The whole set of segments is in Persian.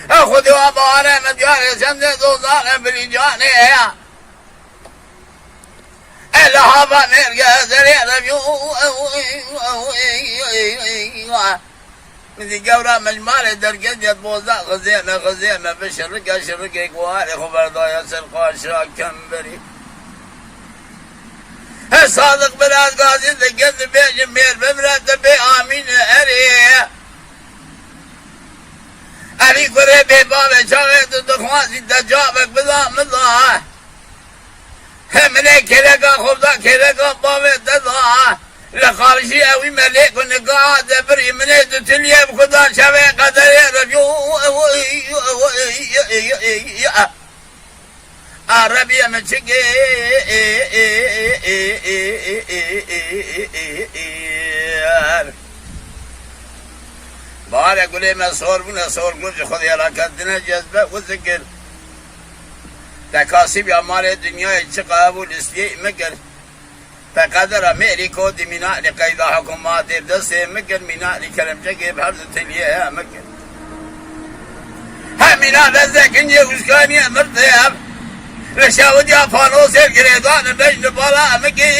خذي وابارة مدياري سمد دوزارة بريجاني الهابا نرجع زريع ربيو من جورا مجمال درجة بوزا خزيمة بشرقة كواري خبر ضايا سرقا شراك كمبري الصادق بلاد غازي دقت بيج مير بمرات بي آمين أري كوري بي بابي شاوي تدخوازي تجابك بدا مضا همنه كرقا خبدا كرقا بابي تدا لخارشي اوي ملك ونقاع دبري منه تتليه بخدا شاوي قدري رجو عربي مچگه باره گلی مسور بونه سور گل خودی حرکت دینه جذبه و ذکر تکاسب اعمال دنیای چه قبول استیه مکر فقدر امریکا دی مینا لقید حکومت دست مکر مینا لکرمچه که بهرز تلیه مکر همینا لزکنی اسکانی مرتب رشاود یا فانو سر گریدان بجن بالا مکی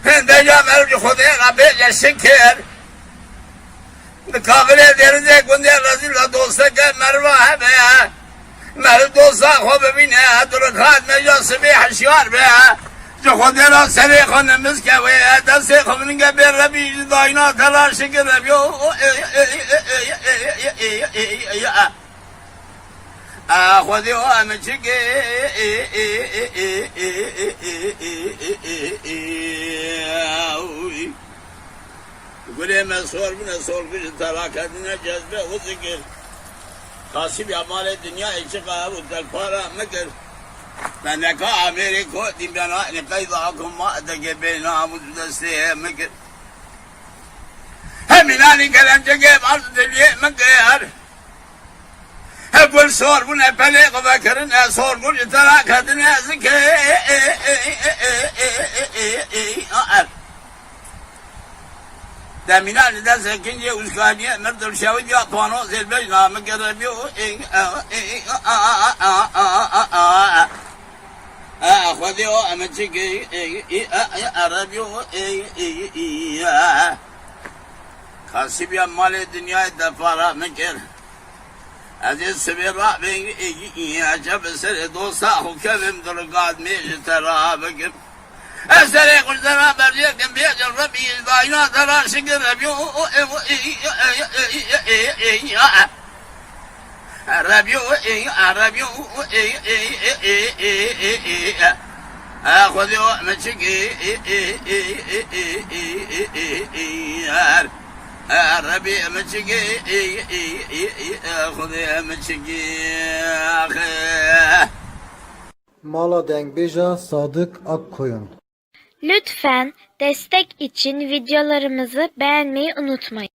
دجا مرج خودی ربی شکر کابل درنده کنده رزیل دوسته که مروه به مرد دوسته خوب ببینه درکات مجا سبی حشیار به جو خودی را سری خانمز که وی دسته خوننگه بیر ربی داینا تلاش که ربیو خودی و همه چگه گلی مسور بونه سور کش تراکتینه جذبه و ذکر قاسب اعمال دنیا چقه و دلپارا مکر من نکا امریکا دیم بنا نقید حکومت که بینا دسته مکر همینانی کلم چگه مرد دلیه مکر گل سور بونه پلیق و کرنه سور گل تراکتینه ذکر دمینان دست کنی اسکانیه مردم شوید یا پانو زلبش نامه کربیو خودی و همه چگه عربیو خاصی مال دنیای دفارا مکر از این سبی را بگی عجب سر دوستا خوکبیم درگاد میشه ترا بگم أسرع قلت ما برجعكم بيجر ربي ضاينا ترى شكر ربيو ربيو أخذوا مشكي ربي مشكي أخذوا مشكي Mala Dengbeja Sadık Akkoyun. Lütfen destek için videolarımızı beğenmeyi unutmayın.